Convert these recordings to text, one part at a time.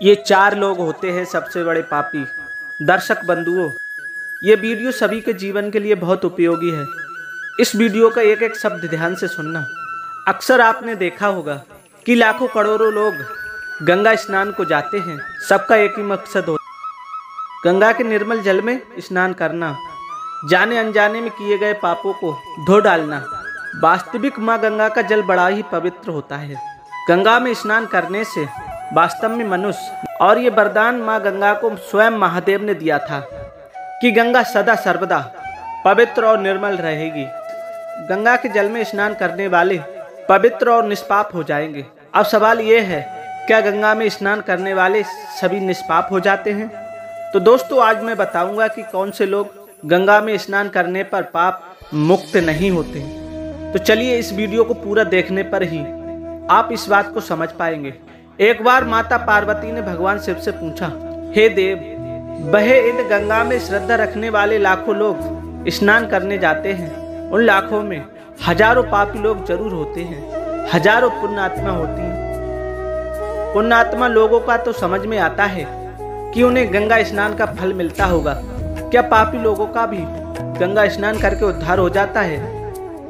ये 4 लोग होते हैं सबसे बड़े पापी। दर्शक बंधुओं, ये वीडियो सभी के जीवन के लिए बहुत उपयोगी है। इस वीडियो का एक एक शब्द ध्यान से सुनना। अक्सर आपने देखा होगा कि लाखों करोड़ों लोग गंगा स्नान को जाते हैं। सबका एक ही मकसद होता है, गंगा के निर्मल जल में स्नान करना, जाने अनजाने में किए गए पापों को धो डालना। वास्तविक माँ गंगा का जल बड़ा ही पवित्र होता है। गंगा में स्नान करने से वास्तव में मनुष्य, और ये वरदान माँ गंगा को स्वयं महादेव ने दिया था कि गंगा सदा सर्वदा पवित्र और निर्मल रहेगी। गंगा के जल में स्नान करने वाले पवित्र और निष्पाप हो जाएंगे। अब सवाल ये है, क्या गंगा में स्नान करने वाले सभी निष्पाप हो जाते हैं? तो दोस्तों, आज मैं बताऊंगा कि कौन से लोग गंगा में स्नान करने पर पाप मुक्त नहीं होते। तो चलिए, इस वीडियो को पूरा देखने पर ही आप इस बात को समझ पाएंगे। एक बार माता पार्वती ने भगवान शिव से पूछा, हे देव, बहे इन गंगा में श्रद्धा रखने वाले लाखों लोग स्नान करने जाते हैं। उन लाखों में हजारों पापी लोग जरूर होते हैं, हजारों पुण्यात्मा होती हैं। पुण्यात्मा लोगों का तो समझ में आता है कि उन्हें गंगा स्नान का फल मिलता होगा। क्या पापी लोगों का भी गंगा स्नान करके उद्धार हो जाता है?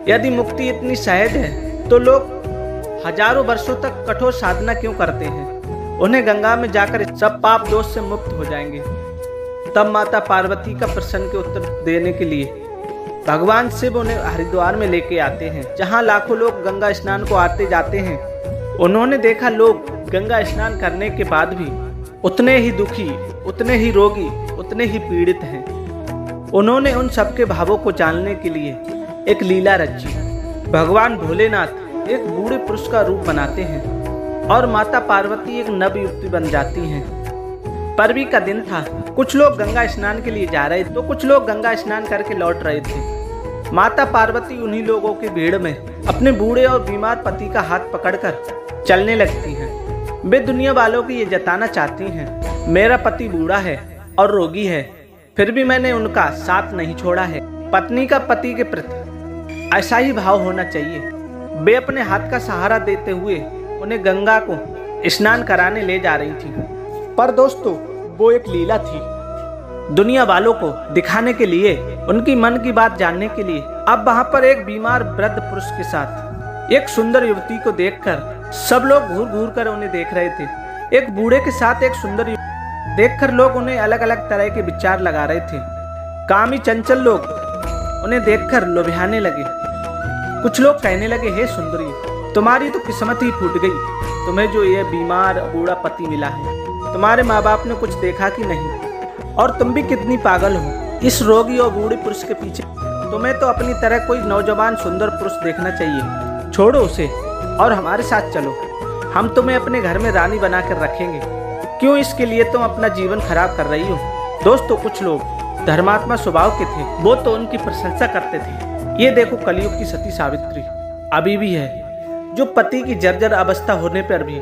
यदि मुक्ति इतनी सहज है तो लोग हजारों वर्षों तक कठोर साधना क्यों करते हैं? उन्हें गंगा में जाकर सब पाप दोष से मुक्त हो जाएंगे। तब माता पार्वती का प्रश्न के उत्तर देने के लिए भगवान शिव उन्हें हरिद्वार में लेके आते हैं, जहां लाखों लोग गंगा स्नान को आते जाते हैं। उन्होंने देखा लोग गंगा स्नान करने के बाद भी उतने ही दुखी, उतने ही रोगी, उतने ही पीड़ित हैं। उन्होंने उन सबके भावों को जानने के लिए एक लीला रची। भगवान भोलेनाथ एक बूढ़े पुरुष का रूप बनाते हैं और माता पार्वती एक नव युवती बन जाती हैं। परवी का दिन था। कुछ लोग गंगा स्नान के लिए जा रहे तो कुछ लोग गंगा स्नान करके लौट रहे थे। माता पार्वती उन्हीं लोगों की भीड़ में अपने बूढ़े और बीमार पति का हाथ पकड़कर चलने लगती हैं। वे दुनिया वालों को ये जताना चाहती हैं, मेरा पति बूढ़ा है और रोगी है, फिर भी मैंने उनका साथ नहीं छोड़ा है। पत्नी का पति के प्रति ऐसा ही भाव होना चाहिए। वे अपने हाथ का सहारा देते हुए उन्हें गंगा को स्नान कराने ले जा रही थी। पर दोस्तों, वो एक लीला थी, दुनिया वालों को दिखाने के लिए, उनकी मन की बात जानने के लिए। अब वहां पर एक बीमार वृद्ध पुरुष के साथ एक सुंदर युवती को देखकर सब लोग घूर घूर कर उन्हें देख रहे थे। एक बूढ़े के साथ एक सुंदर युवती देखकर लोग उन्हें अलग अलग तरह के विचार लगा रहे थे। कामी चंचल लोग उन्हें देखकर लोभियाने लगे। कुछ लोग कहने लगे, हे सुंदरी, तुम्हारी तो किस्मत ही फूट गई, तुम्हें जो ये बीमार बूढ़ा पति मिला है। तुम्हारे माँ बाप ने कुछ देखा कि नहीं, और तुम भी कितनी पागल हो इस रोगी और बूढ़े पुरुष के पीछे। तुम्हें तो अपनी तरह कोई नौजवान सुंदर पुरुष देखना चाहिए। छोड़ो उसे और हमारे साथ चलो, हम तुम्हें अपने घर में रानी बनाकर रखेंगे। क्यों इसके लिए तुम अपना जीवन खराब कर रही हो? दोस्तों, कुछ लोग धर्मात्मा स्वभाव के थे, वो तो उनकी प्रशंसा करते थे। ये देखो, कलयुग की सती सावित्री अभी भी है, जो पति की जर्जर अवस्था होने पर भी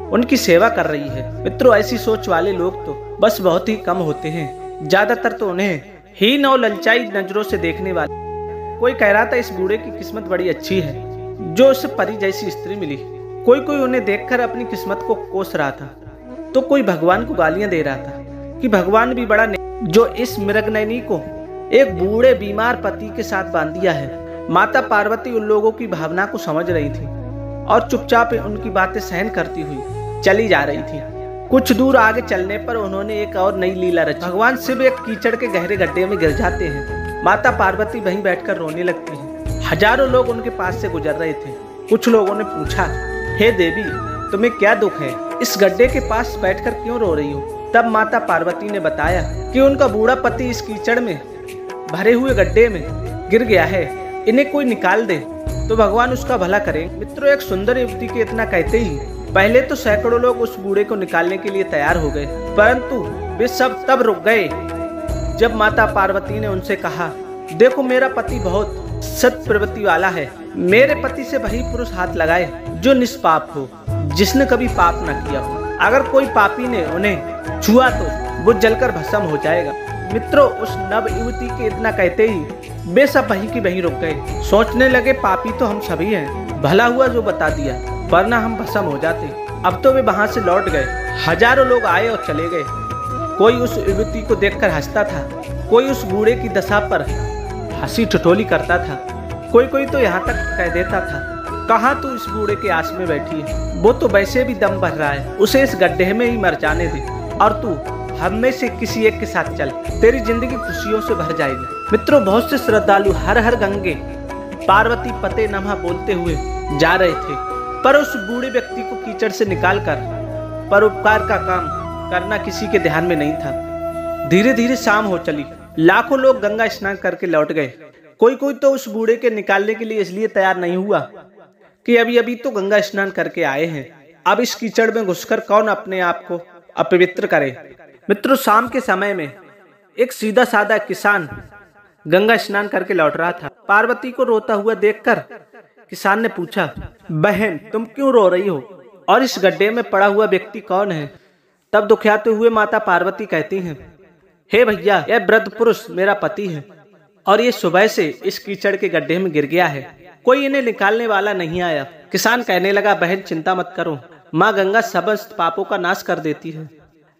उनकी सेवा कर रही है। मित्रों, ऐसी सोच वाले लोग तो बस बहुत ही कम होते हैं। ज्यादातर तो उन्हें हीन और ललचाई नजरों से देखने वाले। कोई कह रहा था इस बूढ़े की किस्मत बड़ी अच्छी है, जो उसे परी जैसी स्त्री मिली। कोई कोई उन्हें देखकर अपनी किस्मत को कोस रहा था, तो कोई भगवान को गालियां दे रहा था कि भगवान भी बड़ा जो इस मृगनयनी को एक बूढ़े बीमार पति के साथ बांध दिया है। माता पार्वती उन लोगों की भावना को समझ रही थी और चुपचाप उनकी बातें सहन करती हुई चली जा रही थी। कुछ दूर आगे चलने पर उन्होंने एक और नई लीला रची। भगवान शिव एक कीचड़ के गहरे गड्ढे में गिर जाते हैं। माता पार्वती वहीं बैठकर रोने लगती हैं। हजारों लोग उनके पास से गुजर रहे थे। कुछ लोगों ने पूछा, हे देवी, तुम्हें क्या दुख है? इस गड्ढे के पास बैठकर क्यों रो रही हो? तब माता पार्वती ने बताया कि उनका बूढ़ा पति इस कीचड़ में भरे हुए गड्ढे में गिर गया है, इन्हें कोई निकाल दे तो भगवान उसका भला करे। मित्रों, एक सुंदर युवती के इतना कहते ही पहले तो सैकड़ों लोग उस बूढ़े को निकालने के लिए तैयार हो गए, परंतु वे सब तब रुक गए जब माता पार्वती ने उनसे कहा, देखो, मेरा पति बहुत सत प्रवृत्ति वाला है। मेरे पति से वही पुरुष हाथ लगाए जो निष्पाप हो, जिसने कभी पाप न किया हो। अगर कोई पापी ने उन्हें छुआ तो वो जलकर भस्म हो जाएगा। मित्रों, उस नव युवती के इतना कहते ही वे सब वहीं की वहीं रुक गए। सोचने लगे, पापी तो हम सभी हैं, भला हुआ जो बता दिया, वरना हम भस्म हो जाते। अब तो वे वहां से लौट गए। हजारों लोग आए और चले गए। कोई उस युवती को देखकर हंसता था, कोई उस बूढ़े की दशा पर हंसी ठिठोली करता था, कोई तो यहाँ तक कह देता था, कहाँ तू इस बूढ़े के आस में बैठी है, वो तो वैसे भी दम भर रहा है, उसे इस गड्ढे में ही मर जाने दे और तू हम में से किसी एक के साथ चल, तेरी जिंदगी खुशियों से भर जाएगी। मित्रों, बहुत से श्रद्धालु हर हर गंगे पार्वती पते नमः बोलते हुए जा रहे थे, पर उस बूढ़े व्यक्ति को कीचड़ से निकालकर परोपकार का काम करना किसी के ध्यान में नहीं था। धीरे धीरे शाम हो चली, लाखों लोग गंगा स्नान करके लौट गए। कोई तो उस बूढ़े के निकालने के लिए इसलिए तैयार नहीं हुआ कि अभी अभी तो गंगा स्नान करके आए हैं, अब इस कीचड़ में घुसकर कौन अपने आप को अपवित्र करे। मित्रों, शाम के समय में एक सीधा साधा किसान गंगा स्नान करके लौट रहा था। पार्वती को रोता हुआ देखकर किसान ने पूछा, बहन तुम क्यों रो रही हो और इस गड्ढे में पड़ा हुआ व्यक्ति कौन है? तब दुखियाते हुए माता पार्वती कहती हैं, हे भैया, यह वृद्ध पुरुष मेरा पति है और ये सुबह से इस कीचड़ के गड्ढे में गिर गया है, कोई इन्हें निकालने वाला नहीं आया। किसान कहने लगा, बहन चिंता मत करो, माँ गंगा समस्त पापों का नाश कर देती है।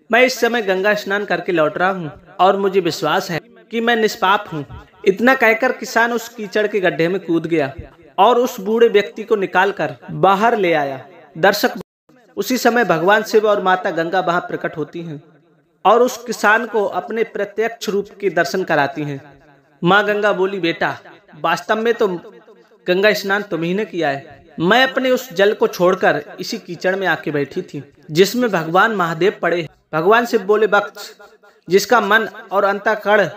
मैं इस समय गंगा स्नान करके लौट रहा हूँ और मुझे विश्वास है कि मैं निष्पाप हूँ। इतना कहकर किसान उस कीचड़ के गड्ढे में कूद गया और उस बूढ़े व्यक्ति को निकालकर बाहर ले आया। दर्शक, उसी समय भगवान शिव और माता गंगा वहां प्रकट होती हैं और उस किसान को अपने प्रत्यक्ष रूप के दर्शन कराती हैं। माँ गंगा बोली, बेटा वास्तव में तो गंगा स्नान तुम्ही ने किया है, मैं अपने उस जल को छोड़कर इसी कीचड़ में आके बैठी थी जिसमें भगवान महादेव पड़े। भगवान शिव बोले, बख्श, जिसका मन और अंतःकरण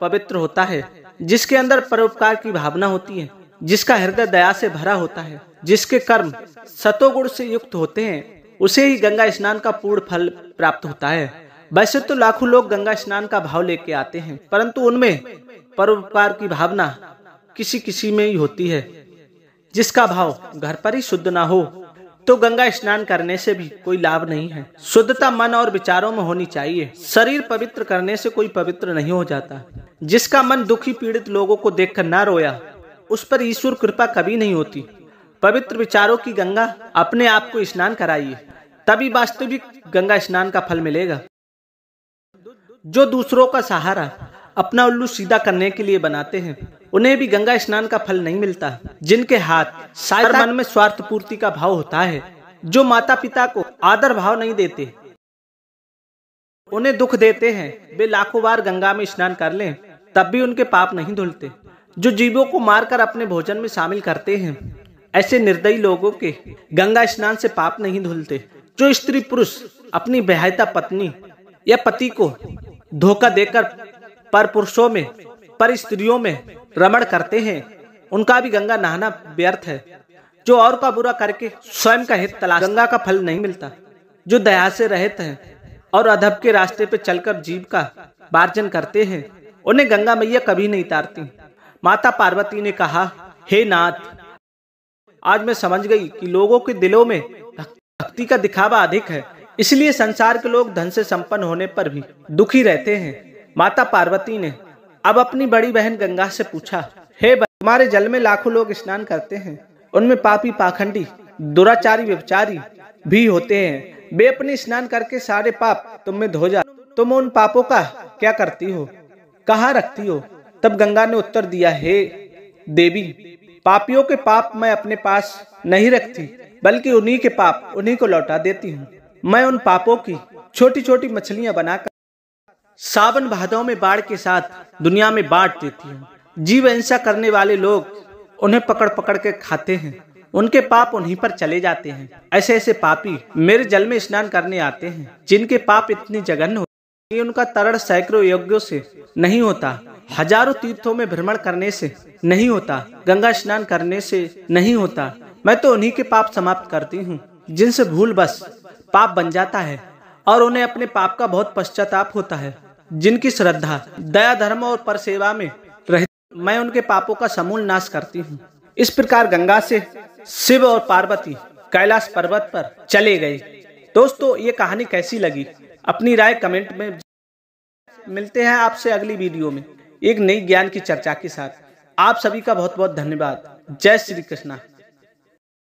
पवित्र होता है, जिसके अंदर परोपकार की भावना होती है, जिसका हृदय दया से भरा होता है, जिसके कर्म सतोगुण से युक्त होते हैं, उसे ही गंगा स्नान का पूर्ण फल प्राप्त होता है। वैसे तो लाखों लोग गंगा स्नान का भाव लेके आते हैं, परंतु उनमें परोपकार की भावना किसी किसी में ही होती है। जिसका भाव घर पर ही शुद्ध ना हो तो गंगा स्नान करने से भी कोई लाभ नहीं है। शुद्धता मन और विचारों में होनी चाहिए। शरीर पवित्र करने से कोई पवित्र नहीं हो जाता। जिसका मन दुखी पीड़ित लोगों को देखकर ना रोया, उस पर ईश्वर कृपा कभी नहीं होती। पवित्र विचारों की गंगा अपने आप को स्नान कराइए, तभी वास्तविक गंगा स्नान का फल मिलेगा। जो दूसरों का सहारा अपना उल्लू सीधा करने के लिए बनाते हैं, उन्हें भी गंगा स्नान का फल नहीं मिलता। जिनके हाथ शायद मन में स्वार्थ पूर्ति का भाव होता है, जो माता पिता को आदर भाव नहीं देते, उन्हें दुख देते हैं, वे लाखों बार गंगा में स्नान कर लें तब भी उनके पाप नहीं धुलते। जो जीवों को मारकर अपने भोजन में शामिल करते हैं, ऐसे निर्दयी लोगों के गंगा स्नान से पाप नहीं धुलते। जो स्त्री पुरुष अपनी बेहयाता पत्नी या पति को धोखा देकर पर पुरुषों में पर स्त्रियों में रमण करते हैं, उनका भी गंगा नहाना व्यर्थ है। जो और का बुरा करके स्वयं का हित तलाश, गंगा का फल नहीं मिलता। जो दया से रहित हैं और अधर्म के रास्ते पे चलकर जीव का वार्जन करते हैं, उन्हें गंगा मैया कभी नहीं तारती। माता पार्वती ने कहा, हे नाथ, आज मैं समझ गई कि लोगों के दिलों में भक्ति का दिखावा अधिक है, इसलिए संसार के लोग धन से संपन्न होने पर भी दुखी रहते हैं। माता पार्वती ने अब अपनी बड़ी बहन गंगा से पूछा, हे बहन, तुम्हारे जल में लाखों लोग स्नान करते हैं, उनमें पापी पाखंडी दुराचारी व्यभिचारी भी होते हैं। वे अपने स्नान करके सारे पाप तुम में धो जा, तुम उन पापों का क्या करती हो, कहाँ रखती हो? तब गंगा ने उत्तर दिया, हे देवी, पापियों के पाप मैं अपने पास नहीं रखती, बल्कि उन्हीं के पाप उन्हीं को लौटा देती हूँ। मैं उन पापों की छोटी छोटी मछलियां बनाकर सावन भादों में बाढ़ के साथ दुनिया में बांट देती हूँ। जीव हिंसा करने वाले लोग उन्हें पकड़ पकड़ के खाते हैं, उनके पाप उन्हीं पर चले जाते हैं। ऐसे ऐसे पापी मेरे जल में स्नान करने आते हैं, जिनके पाप इतनी जघन्य होते हैं, उनका तरण सैकड़ों यज्ञों से नहीं होता, हजारों तीर्थों में भ्रमण करने से नहीं होता, गंगा स्नान करने से नहीं होता। मैं तो उन्हीं के पाप समाप्त करती हूँ जिनसे भूल बस पाप बन जाता है और उन्हें अपने पाप का बहुत पश्चाताप होता है। जिनकी श्रद्धा दया धर्म और पर सेवा में रहती, मैं उनके पापों का समूल नाश करती हूँ। इस प्रकार गंगा से शिव और पार्वती कैलाश पर्वत पर चले गए। दोस्तों, ये कहानी कैसी लगी अपनी राय कमेंट में। मिलते हैं आपसे अगली वीडियो में एक नई ज्ञान की चर्चा के साथ। आप सभी का बहुत बहुत धन्यवाद। जय श्री कृष्णा।